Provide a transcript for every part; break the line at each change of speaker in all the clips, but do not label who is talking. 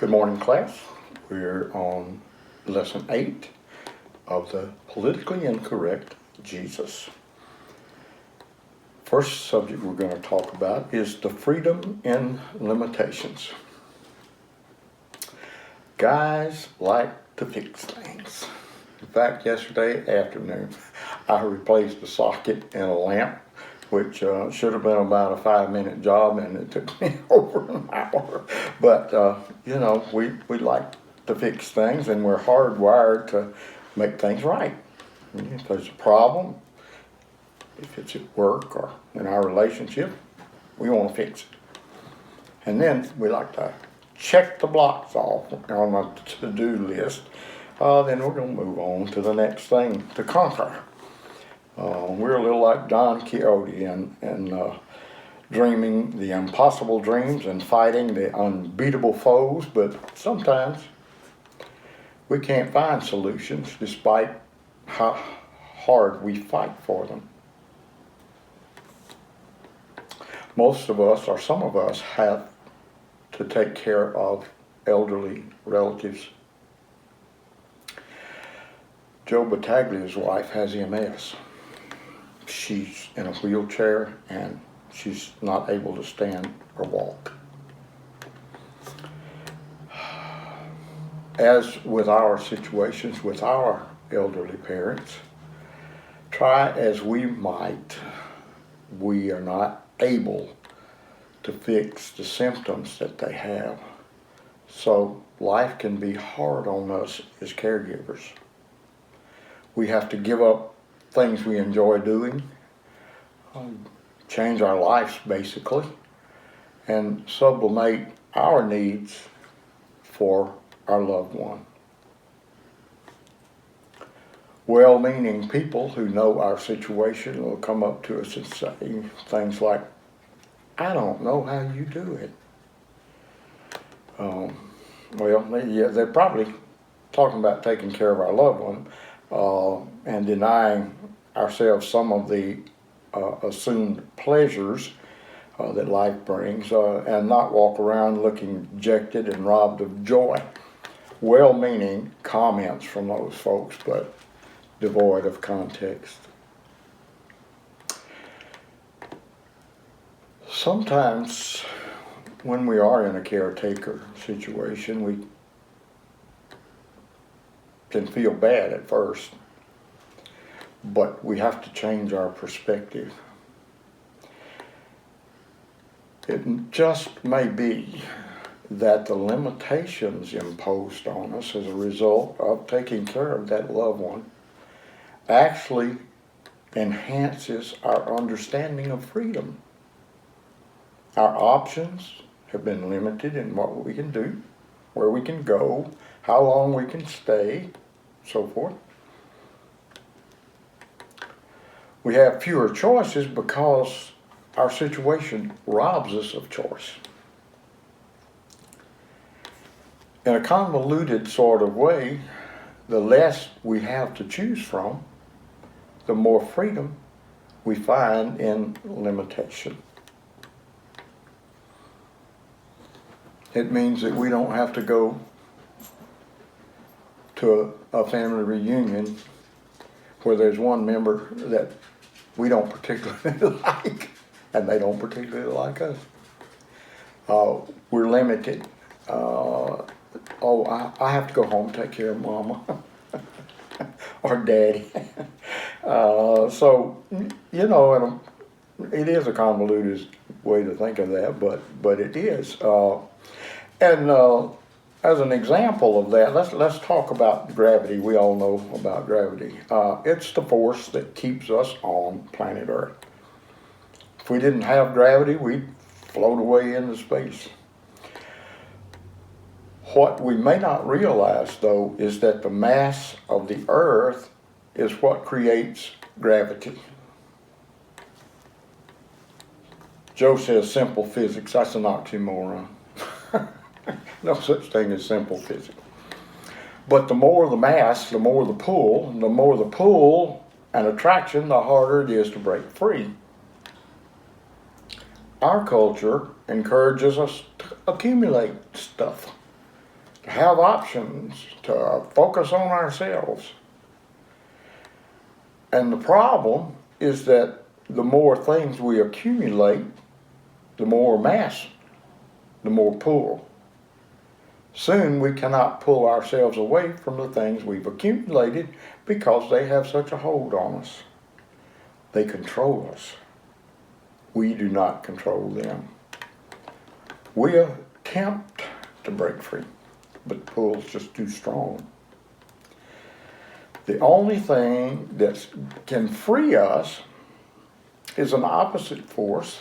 Good morning, class. We're on lesson 8 of the politically incorrect Jesus. First subject we're going to talk about is the freedom in limitations. Guys like to fix things. In fact, yesterday afternoon, I replaced a socket in a lamp, which should have been about a 5-minute job, and it took me over an hour. But, we like to fix things, and we're hardwired to make things right. If there's a problem, if it's at work or in our relationship, we want to fix it. And then we like to check the blocks off on the to-do list. Then we're going to move on to the next thing to conquer. We're a little like Don Quixote and dreaming the impossible dreams and fighting the unbeatable foes, but sometimes we can't find solutions despite how hard we fight for them. Most of us, or some of us, have to take care of elderly relatives. Joe Battaglia's wife has MS. She's in a wheelchair and she's not able to stand or walk. As with our situations with our elderly parents, try as we might, we are not able to fix the symptoms that they have. So life can be hard on us as caregivers. We have to give up things we enjoy doing, change our lives basically, and sublimate our needs for our loved one. Well-meaning people who know our situation will come up to us and say things like, "I don't know how you do it." They're probably talking about taking care of our loved one and denying ourselves some of the assumed pleasures that life brings and not walk around looking dejected and robbed of joy. Well-meaning comments from those folks, but devoid of context. Sometimes when we are in a caretaker situation, we can feel bad at first, but we have to change our perspective. It just may be that the limitations imposed on us as a result of taking care of that loved one actually enhances our understanding of freedom. Our options have been limited in what we can do, where we can go, how long we can stay, so forth. We have fewer choices because our situation robs us of choice. In a convoluted sort of way, the less we have to choose from, the more freedom we find in limitation. It means that we don't have to go to a family reunion where there's one member that we don't particularly like and they don't particularly like us. We're limited. I have to go home and take care of Mama or Daddy. It is a convoluted way to think of that, but it is. As an example of that, let's talk about gravity. We all know about gravity. It's the force that keeps us on planet Earth. If we didn't have gravity, we'd float away into space. What we may not realize, though, is that the mass of the Earth is what creates gravity. Joe says simple physics. That's an oxymoron. No such thing as simple physics. But the more the mass, the more the pull. And the more the pull and attraction, the harder it is to break free. Our culture encourages us to accumulate stuff. to have options, to focus on ourselves. And the problem is that the more things we accumulate, the more mass, the more pull. Soon we cannot pull ourselves away from the things we've accumulated because they have such a hold on us. They control us. We do not control them. We attempt to break free, but the pull's just too strong. The only thing that can free us is an opposite force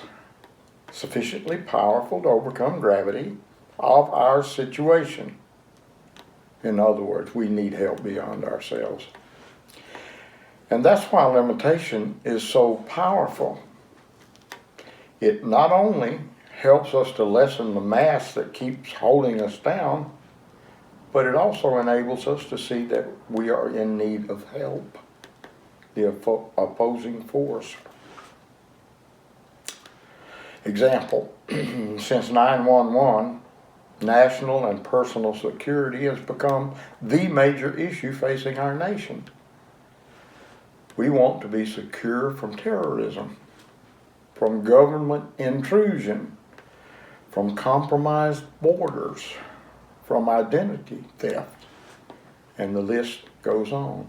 sufficiently powerful to overcome gravity of our situation. In other words, we need help beyond ourselves. And that's why limitation is so powerful. It not only helps us to lessen the mass that keeps holding us down, but it also enables us to see that we are in need of help, the opposing force. Example, since 9/11, national and personal security has become the major issue facing our nation. We want to be secure from terrorism, from government intrusion, from compromised borders, from identity theft, and the list goes on.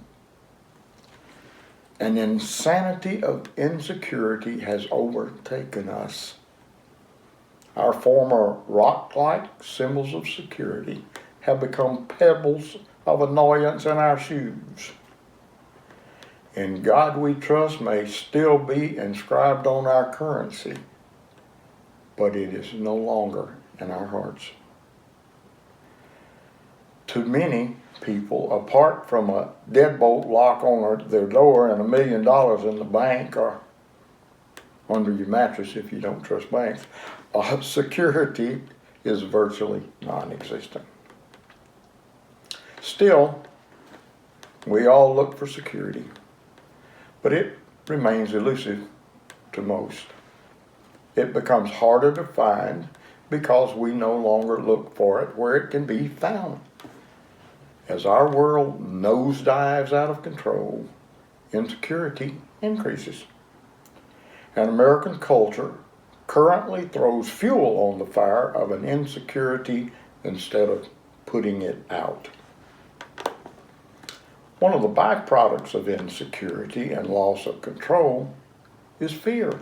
An insanity of insecurity has overtaken us. Our former rock-like symbols of security have become pebbles of annoyance in our shoes. "In God we trust" may still be inscribed on our currency, but it is no longer in our hearts. To many people, apart from a deadbolt lock on their door and $1 million in the bank or under your mattress if you don't trust banks, security is virtually non-existent. Still, we all look for security, but it remains elusive to most. It becomes harder to find because we no longer look for it where it can be found. As our world nosedives out of control, insecurity increases. And American culture currently throws fuel on the fire of an insecurity instead of putting it out. One of the byproducts of insecurity and loss of control is fear.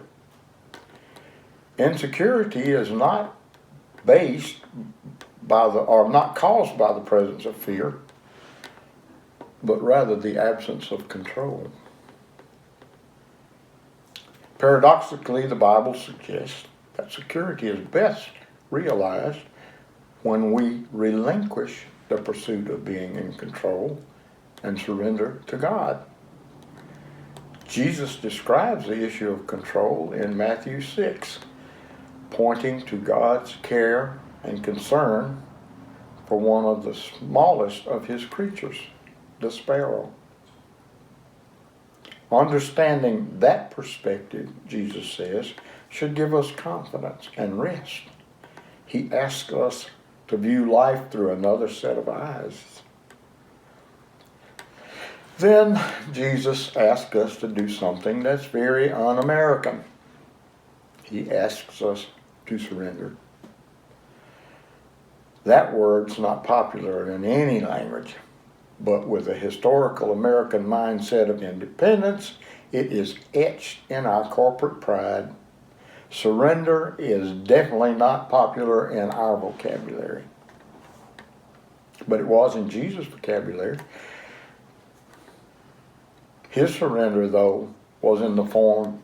Insecurity is not based by not caused by the presence of fear, but rather the absence of control. Paradoxically, the Bible suggests that security is best realized when we relinquish the pursuit of being in control and surrender to God. Jesus describes the issue of control in Matthew 6, pointing to God's care and concern for one of the smallest of his creatures, the sparrow. Understanding that perspective, Jesus says, should give us confidence and rest. He asks us to view life through another set of eyes. Then Jesus asks us to do something that's very un-American. He asks us to surrender. That word's not popular in any language, but with a historical American mindset of independence, it is etched in our corporate pride. Surrender is definitely not popular in our vocabulary. But it was in Jesus' vocabulary. His surrender, though, was in the form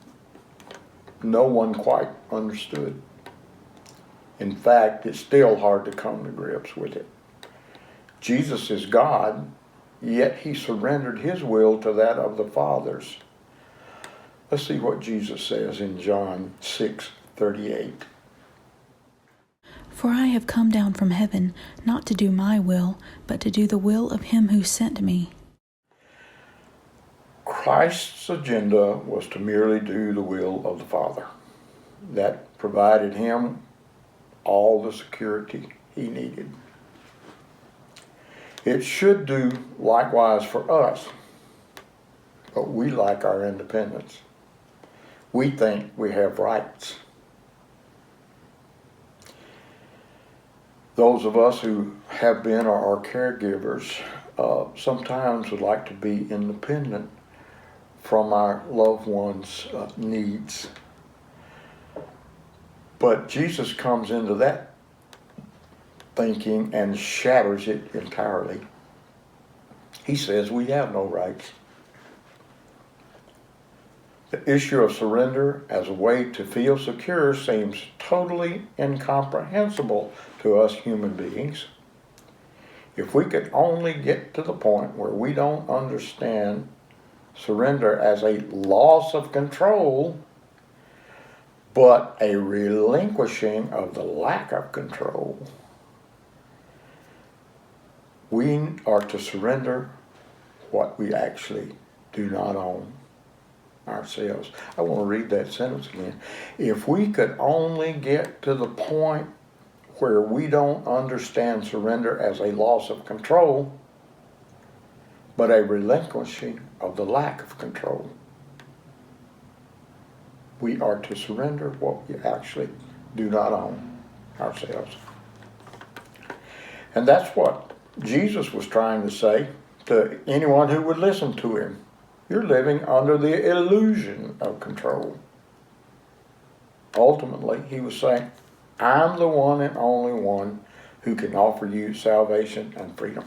no one quite understood. In fact, it's still hard to come to grips with it. Jesus is God, yet he surrendered his will to that of the Father's. Let's see what Jesus says in John 6:38.
"For I have come down from heaven, not to do my will, but to do the will of him who sent me."
Christ's agenda was to merely do the will of the Father. That provided him all the security he needed. It should do likewise for us, but we like our independence. We think we have rights. Those of us who have been or are caregivers sometimes would like to be independent from our loved ones' needs. But Jesus comes into that thinking and shatters it entirely. He says we have no rights. The issue of surrender as a way to feel secure seems totally incomprehensible to us human beings. If we could only get to the point where we don't understand surrender as a loss of control, but a relinquishing of the lack of control, we are to surrender what we actually do not own ourselves. I want to read that sentence again. If we could only get to the point where we don't understand surrender as a loss of control, but a relinquishing of the lack of control, we are to surrender what we actually do not own ourselves. And that's what Jesus was trying to say to anyone who would listen to him. You're living under the illusion of control. Ultimately, he was saying, I'm the one and only one who can offer you salvation and freedom.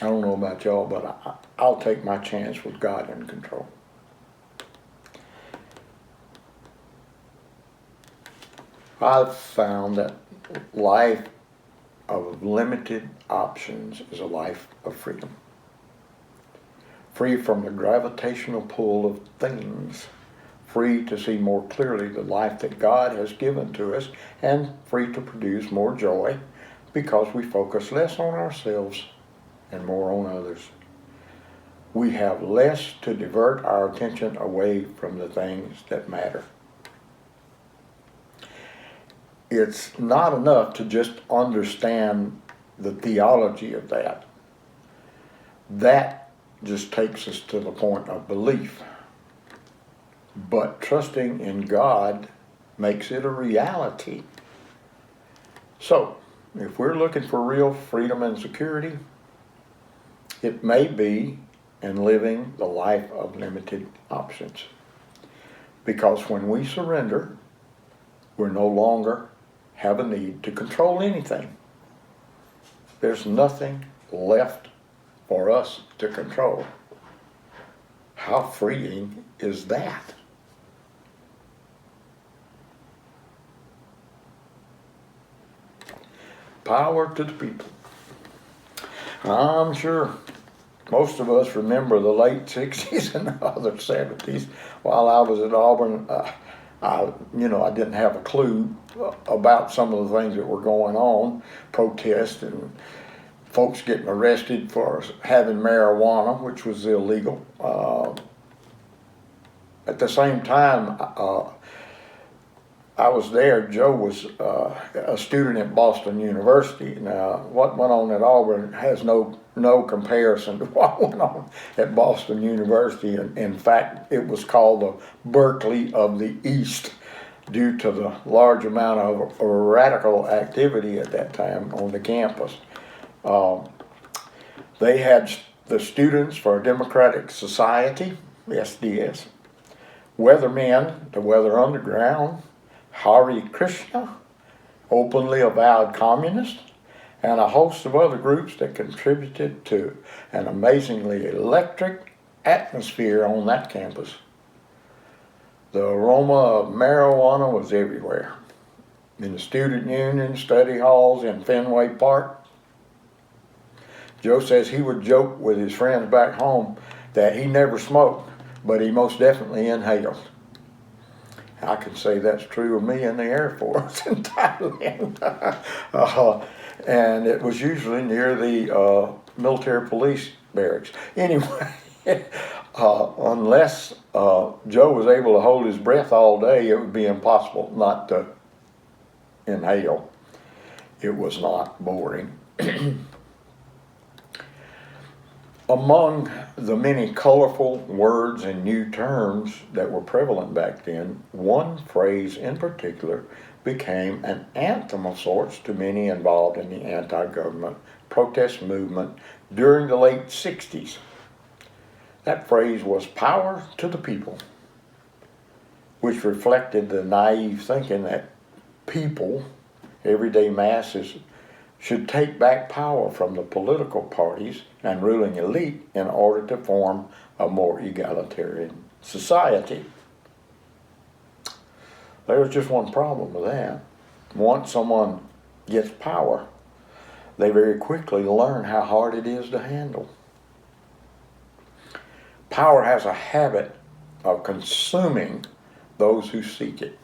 I don't know about y'all, but I'll take my chance with God in control. I've found that life of limited options is a life of freedom. Free from the gravitational pull of things. Free to see more clearly the life that God has given to us, and free to produce more joy because we focus less on ourselves and more on others. We have less to divert our attention away from the things that matter. It's not enough to just understand the theology of that. That just takes us to the point of belief. But trusting in God makes it a reality. So, if we're looking for real freedom and security, it may be in living the life of limited options. Because when we surrender, we're no longer have a need to control anything. There's nothing left for us to control. How freeing is that? Power to the people. I'm sure most of us remember the late 60s and the other 70s. While I was at Auburn, I didn't have a clue about some of the things that were going on, protests and folks getting arrested for having marijuana, which was illegal. At the same time, I was there. Joe was a student at Boston University. Now, what went on at Auburn has no comparison to what went on at Boston University. And in fact, it was called the Berkeley of the East due to the large amount of radical activity at that time on the campus. They had the Students for a Democratic Society, SDS, Weathermen, the Weather Underground, Hare Krishna, openly avowed communist, and a host of other groups that contributed to an amazingly electric atmosphere on that campus. The aroma of marijuana was everywhere. In the student union, study halls, in Fenway Park. Joe says he would joke with his friends back home that he never smoked, but he most definitely inhaled. I can say that's true of me in the Air Force in Thailand. And it was usually near the military police barracks. Anyway, unless Joe was able to hold his breath all day, it would be impossible not to inhale. it was not boring. Among the many colorful words and new terms that were prevalent back then, one phrase in particular became an anthem of sorts to many involved in the anti-government protest movement during the late 60s. That phrase was "power to the people," which reflected the naive thinking that people, everyday masses, should take back power from the political parties and ruling elite in order to form a more egalitarian society. There was just one problem with that. Once someone gets power, they very quickly learn how hard it is to handle. Power has a habit of consuming those who seek it,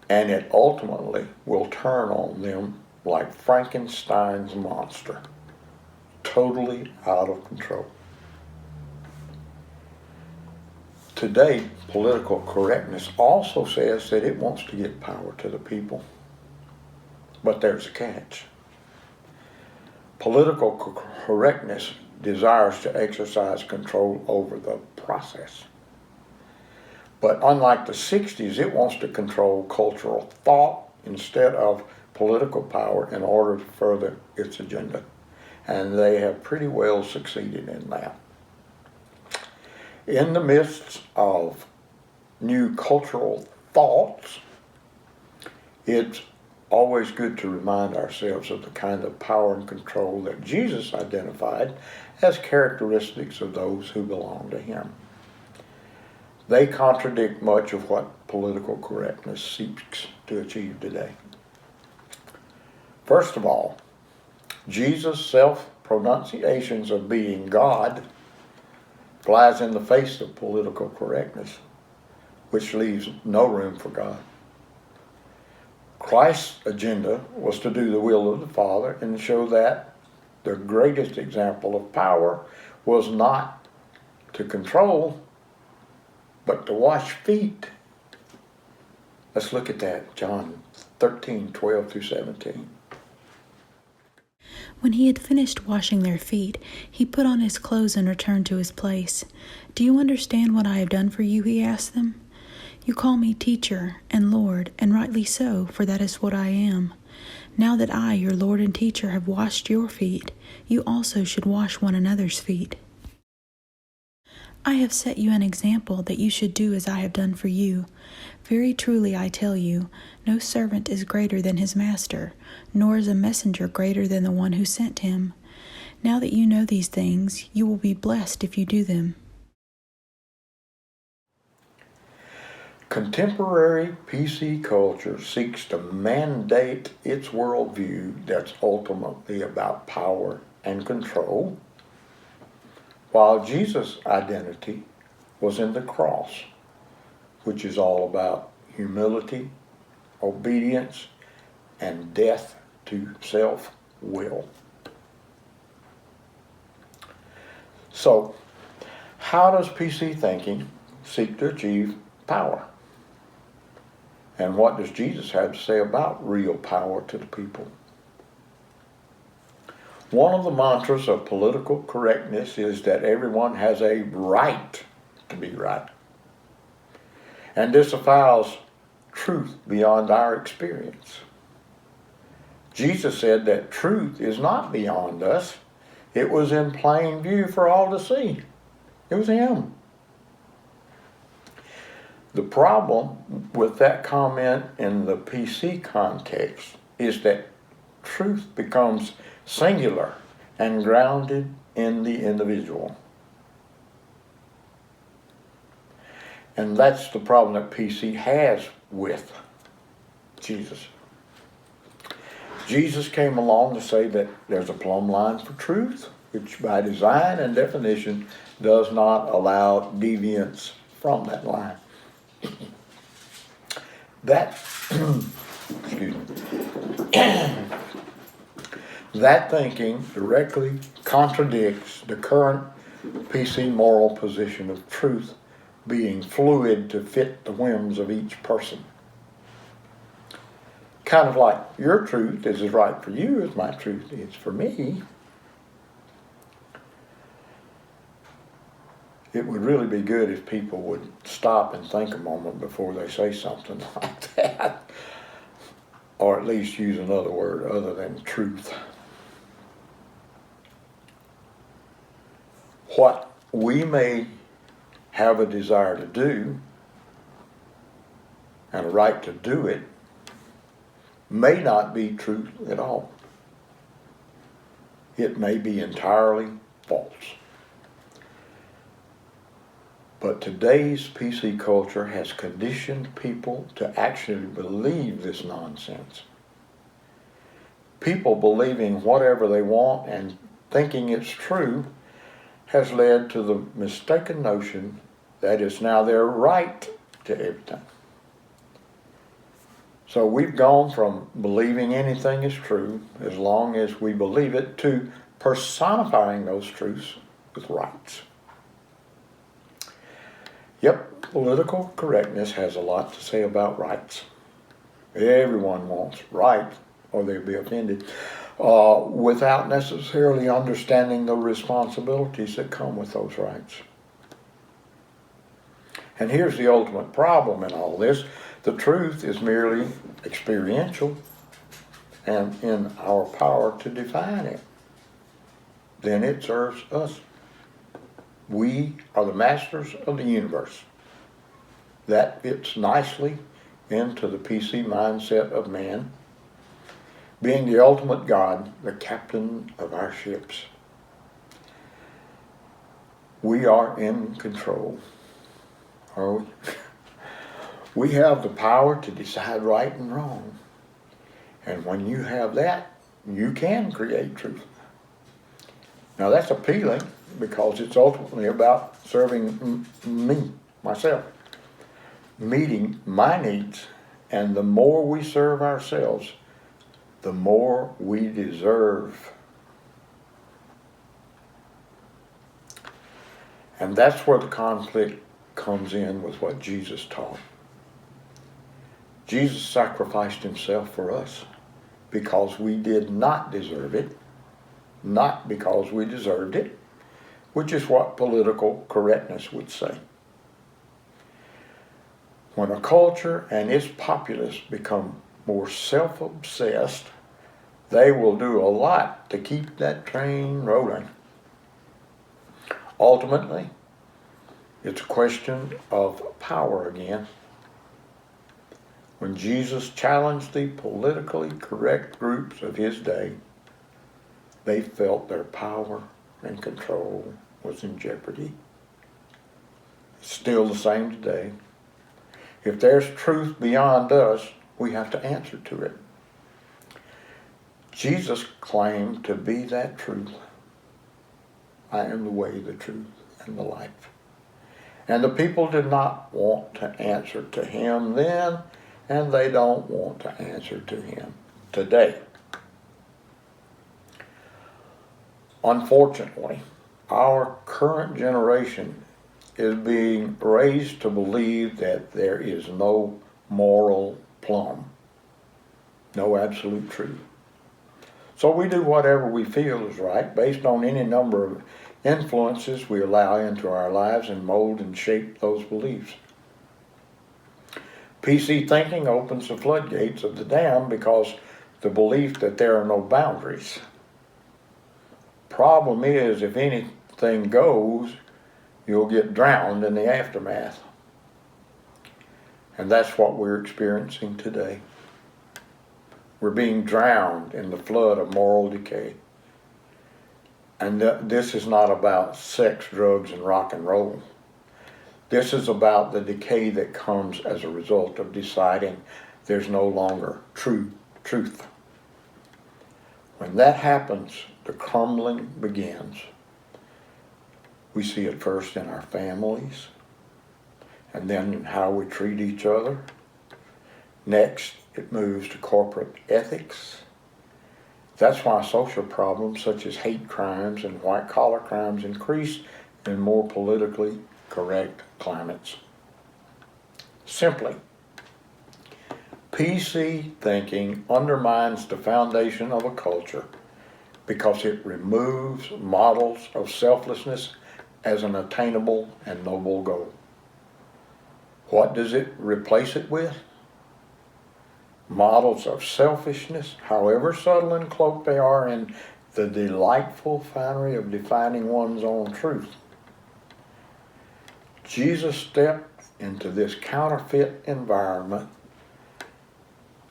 and it ultimately will turn on them like Frankenstein's monster, totally out of control. Today, political correctness also says that it wants to give power to the people. But there's a catch. Political correctness desires to exercise control over the process. But unlike the 60s, it wants to control cultural thought instead of political power in order to further its agenda. And they have pretty well succeeded in that. In the midst of new cultural thoughts, it's always good to remind ourselves of the kind of power and control that Jesus identified as characteristics of those who belong to him. They contradict much of what political correctness seeks to achieve today. First of all, Jesus' self-pronunciations of being God flies in the face of political correctness, which leaves no room for God. Christ's agenda was to do the will of the Father and show that the greatest example of power was not to control, but to wash feet. Let's look at that, John 13:12-17.
When he had finished washing their feet, he put on his clothes and returned to his place. "Do you understand what I have done for you?" he asked them. "You call me teacher and Lord, and rightly so, for that is what I am. Now that I, your Lord and teacher, have washed your feet, you also should wash one another's feet. I have set you an example that you should do as I have done for you. Very truly I tell you, no servant is greater than his master, nor is a messenger greater than the one who sent him. Now that you know these things, you will be blessed if you do them."
Contemporary PC culture seeks to mandate its worldview that's ultimately about power and control, while Jesus' identity was in the cross, which is all about humility, obedience, and death to self-will. So, how does PC thinking seek to achieve power? And what does Jesus have to say about real power to the people? One of the mantras of political correctness is that everyone has a right to be right. And disavows truth beyond our experience. Jesus said that truth is not beyond us. It was in plain view for all to see. It was him. The problem with that comment in the PC context is that truth becomes singular and grounded in the individual. And that's the problem that PC has with Jesus. Jesus came along to say that there's a plumb line for truth, which by design and definition does not allow deviance from that line. That, excuse me, that thinking directly contradicts the current PC moral position of truth being fluid to fit the whims of each person. Kind of like your truth is as right for you as my truth is for me. It would really be good if people would stop and think a moment before they say something like that. Or at least use another word other than truth. What we may have a desire to do and a right to do it may not be truth at all. It may be entirely false. But today's PC culture has conditioned people to actually believe this nonsense. People believing whatever they want and thinking it's true has led to the mistaken notion that it's now their right to everything. So we've gone from believing anything is true as long as we believe it to personifying those truths with rights. Yep, political correctness has a lot to say about rights. Everyone wants rights or they'll be offended without necessarily understanding the responsibilities that come with those rights. And here's the ultimate problem in all this. The truth is merely experiential and in our power to define it. Then it serves us. We are the masters of the universe. That fits nicely into the PC mindset of man, being the ultimate God, the captain of our ships. We are in control, are we? We have the power to decide right and wrong. And when you have that, you can create truth. Now that's appealing because it's ultimately about serving me, myself, meeting my needs. And the more we serve ourselves, the more we deserve. And that's where the conflict comes in with what Jesus taught. Jesus sacrificed himself for us because we did not deserve it, not because we deserved it, which is what political correctness would say. When a culture and its populace become more self-obsessed, they will do a lot to keep that train rolling. Ultimately, it's a question of power again. When Jesus challenged the politically correct groups of his day, they felt their power and control was in jeopardy. It's still the same today. If there's truth beyond us, we have to answer to it. Jesus claimed to be that truth. I am the way, the truth, and the life. And the people did not want to answer to him then, and they don't want to answer to him today. Unfortunately, our current generation is being raised to believe that there is no moral plumb, no absolute truth. So we do whatever we feel is right based on any number of influences we allow into our lives and mold and shape those beliefs. PC thinking opens the floodgates of the dam because the belief that there are no boundaries. Problem is, if anything goes, you'll get drowned in the aftermath. And that's what we're experiencing today. We're being drowned in the flood of moral decay. And this is not about sex, drugs, and rock and roll. This is about the decay that comes as a result of deciding there's no longer truth. When that happens, the crumbling begins. We see it first in our families, and then in how we treat each other. Next, it moves to corporate ethics. That's why social problems such as hate crimes and white-collar crimes increase in more politically correct climates. Simply, PC thinking undermines the foundation of a culture because it removes models of selflessness as an attainable and noble goal. What does it replace it with? Models of selfishness, however subtle and cloaked they are in the delightful finery of defining one's own truth. Jesus stepped into this counterfeit environment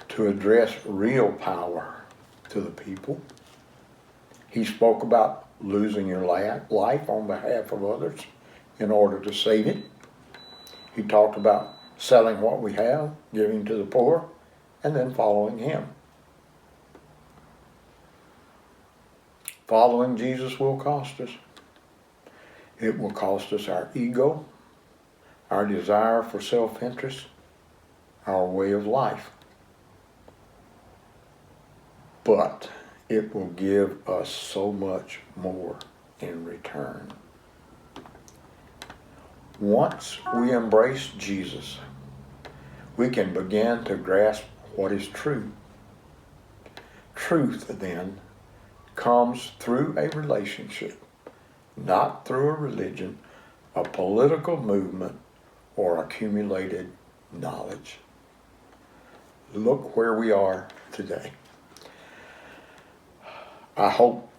to address real power to the people. He spoke about losing your life on behalf of others in order to save it. He talked about selling what we have, giving to the poor, and then following him. Following Jesus will cost us. It will cost us our ego, our desire for self-interest, our way of life. But it will give us so much more in return. Once we embrace Jesus, we can begin to grasp what is true. Truth, then, comes through a relationship, not through a religion, a political movement, or accumulated knowledge. Look where we are today. I hope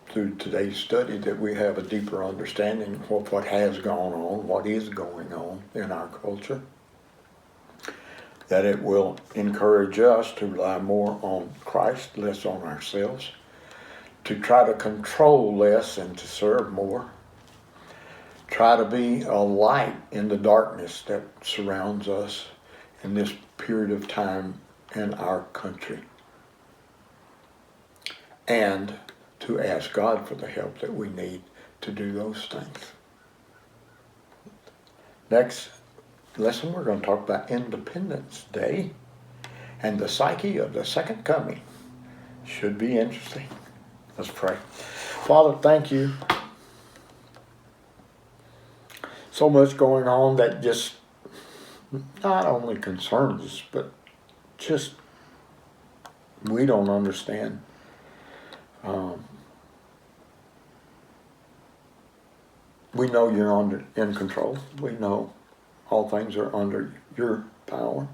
through today's study that we have a deeper understanding of what has gone on, what is going on in our culture, that it will encourage us to rely more on Christ, less on ourselves, to try to control less and to serve more, try to be a light in the darkness that surrounds us in this period of time in our country, and to ask God for the help that we need to do those things. Next lesson, we're going to talk about Independence Day and the psyche of the second coming. Should be interesting. Let's pray. Father, thank you. So much going on that just not only concerns us, but just we don't understand. We know you're in control. We know all things are under your power.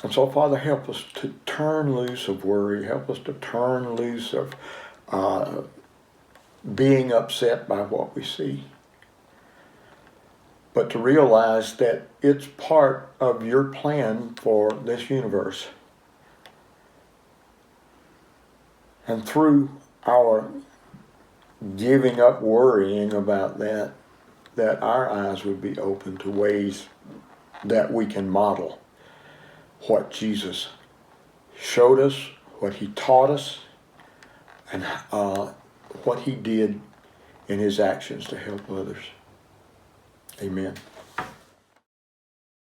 And so, Father, help us to turn loose of worry. Help us to turn loose of being upset by what we see. But to realize that it's part of your plan for this universe. And through our giving up worrying about that our eyes would be open to ways that we can model what Jesus showed us, what he taught us, and what he did in his actions to help others. Amen.